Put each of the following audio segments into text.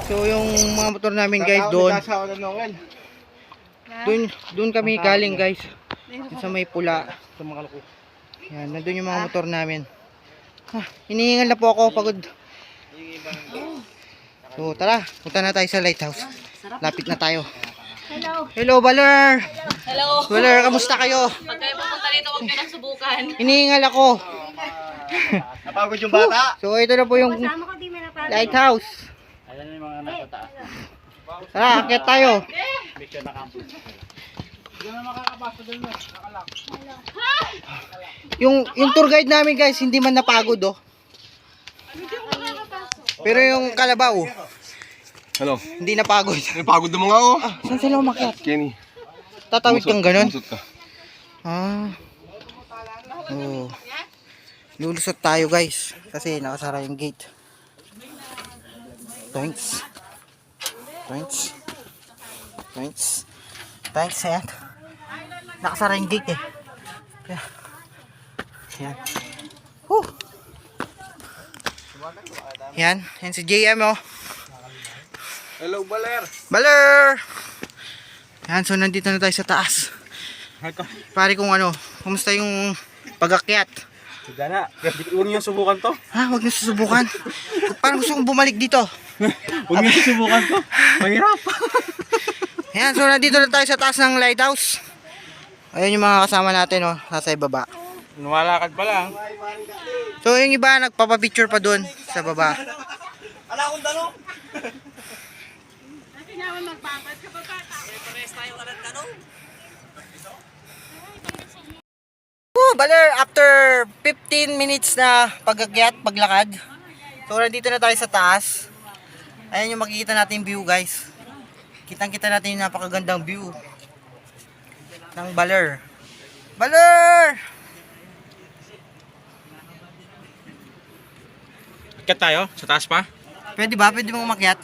So yung mga motor namin guys doon kami galing guys. Sa may pula. Yan, nandun yung mga motor namin. Hinihingal na po ako, pagod. So tara, punta na tayo sa lighthouse. Lapit na tayo. Hello Baler. Hello. Baler, kamusta kayo? Pag kayo pupunta dito, huwag nyo nang subukan. Hinihingal ako. Napagod yung bata. So ito na po yung lighthouse. Ayan yung mga nasa taas. Tara, akit tayo. Mission na campus. Hindi na makakapasa doon mo. Nakalak. Yung tour guide namin guys, hindi man napagod oh. Pero yung kalabaw, Hello. hindi napagod. May pagod naman nga ako. Saan sila umakyat? Kenny. Tatawid kang ganun? Umusot ka. Oh. Lulusot tayo guys kasi nakasara yung gate. Thanks. Ayan. Nakasara yung gate eh. Ayan. Woo. Yan si JM oh. Hello, Baler. Baler! Yan, so nandito na tayo sa taas. Pare kung ano, kumusta yung pag-akyat? Sige na. Huwag niyo subukan to. Huwag niyo susubukan. Parang gusto kong bumalik dito. Huwag niyo subukan to. Mahirap. Yan, so nandito na tayo sa taas ng lighthouse. Ayan yung mga kasama natin oh, nasa ibaba. Lumalakad pa lang. So yung iba nagpapapicture pa doon sa baba. Ala akong tanong. Baler, after 15 minutes na pag-akyat, paglakad. So nandito na tayo sa taas. Ayan yung makikita natin view guys. Kitang-kita natin yung napakagandang view ng Baler. Baler! Ikat tayo? Sa taas pa? Pwede ba? Pwede mong umakyat?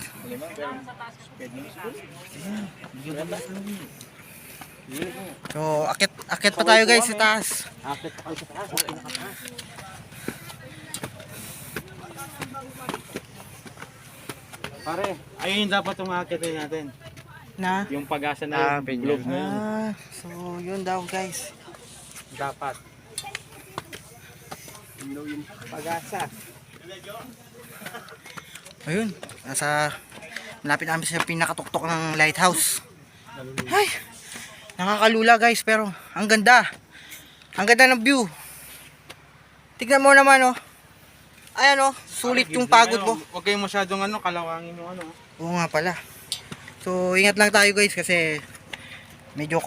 So, akyat pa tayo guys sa taas. Pare, ayun yung dapat umakitin natin. Na? Yung pag-asa na yung globe na yun. So, yun daw guys. Dapat. Yung pag-asa. Ayun, malapit namin sa pinakatuktok ng lighthouse. Ay, nakakalula guys, pero ang ganda. Ang ganda ng view. Tignan mo naman oh. Ayan oh, sulit yung pagod mo. Huwag kayong masyadong kalawangin yung Oo nga pala. So, ingat lang tayo guys kasi medyo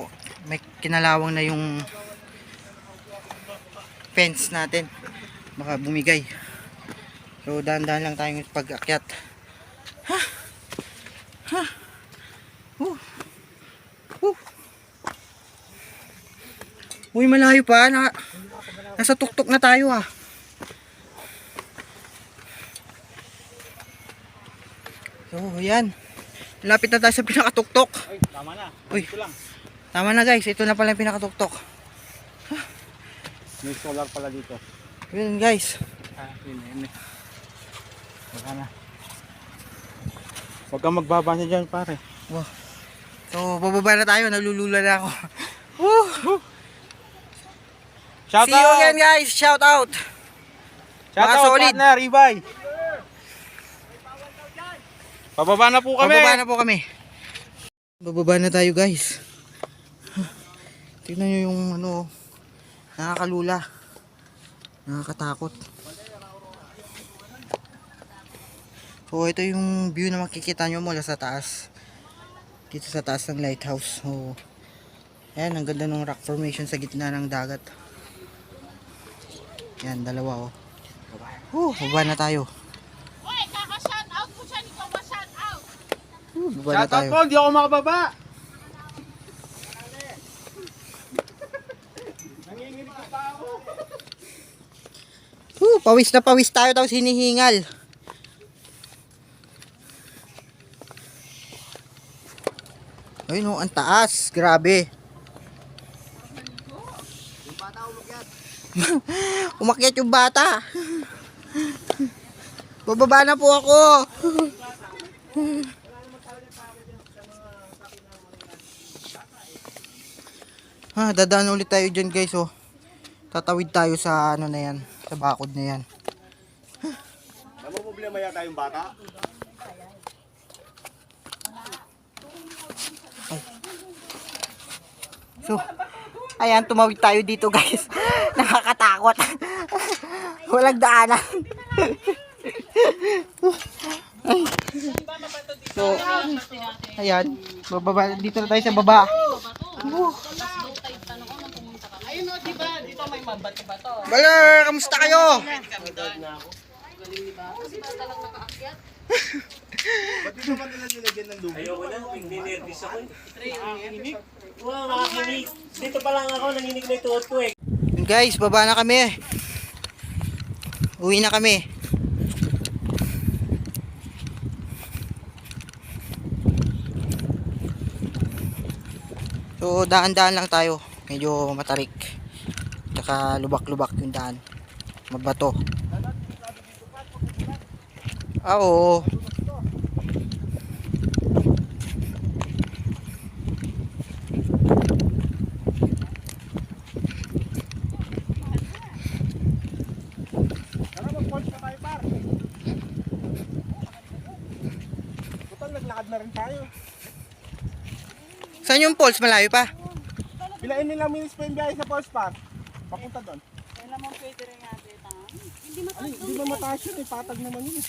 may kinalawang na yung fence natin. Baka bumigay. So, dahan-dahan lang tayong pag-akyat. Uy, malayo pa. Nasa tuktok na tayo ah. So, yan. Lapit na tayo sa pinakatuktok. Ay, tama na. Uy, Ito lang. tama na guys. Ito na pala yung pinakatuktok. May solar pala dito. Yun guys. Yun. Baka na. Huwag kang magbaba niya dyan, pare. Wow. So, bababa na tayo. Nalulula na ako. Woo! Shout See you again guys. Shout out. Shout Mga out, solid. partner, Ibay. Pababa na po kami. Bababa na po kami. Bababa na tayo guys. Tignan nyo yung ano. Nakakalula. Nakakatakot. So ito yung view na makikita nyo mula sa taas. Dito sa taas ng lighthouse. So ayan, ang ganda ng rock formation sa gitna ng dagat. Yan, dalawa oh. Baba na tayo. Uy, kaka-shout out ko siya. Ikaw ma-shout out. Baba na Shout out tayo. po, hindi ako makababa. Nanginginig pa ako. Pawis na pawis tayo tapos hinihingal. Ayun oh, ang taas. Grabe. Umakyat yung bata. Bababa na po ako. Dadaan ulit tayo dyan guys, oh. Tatawid tayo sa ano na yan, sa bakod na yan. Ano problema yata yung bata? So, ayan, tumawid tayo dito guys. Nakakatakot. Walang daanan. Ay. So, ayan, bababa, dito na tayo sa baba. Ayun o, di ba? Dito may mabato-bato. Baler, kamusta kayo? Ba't dito man nila nilagyan ng lubi? Ayoko na, nagninervis ako eh. Wow, nakakinig. Dito pa lang ako, nanginig na yung tuhod ko eh. Guys, baba na kami. Uwi na kami. So, daan-daan lang tayo. Medyo matarik. Tsaka lubak-lubak yung daan. Mabato. Oo. Tara, mag-falls na tayo, par. Total, naglakad na rin tayo. Saan yung falls? Malayo pa. Pilain nila minutes pa yung biyahe sa falls, par. Papunta doon. Kailan mo pwede rin natin, ha? Hindi Ay, hindi ba mataas yun eh, patag naman yun eh.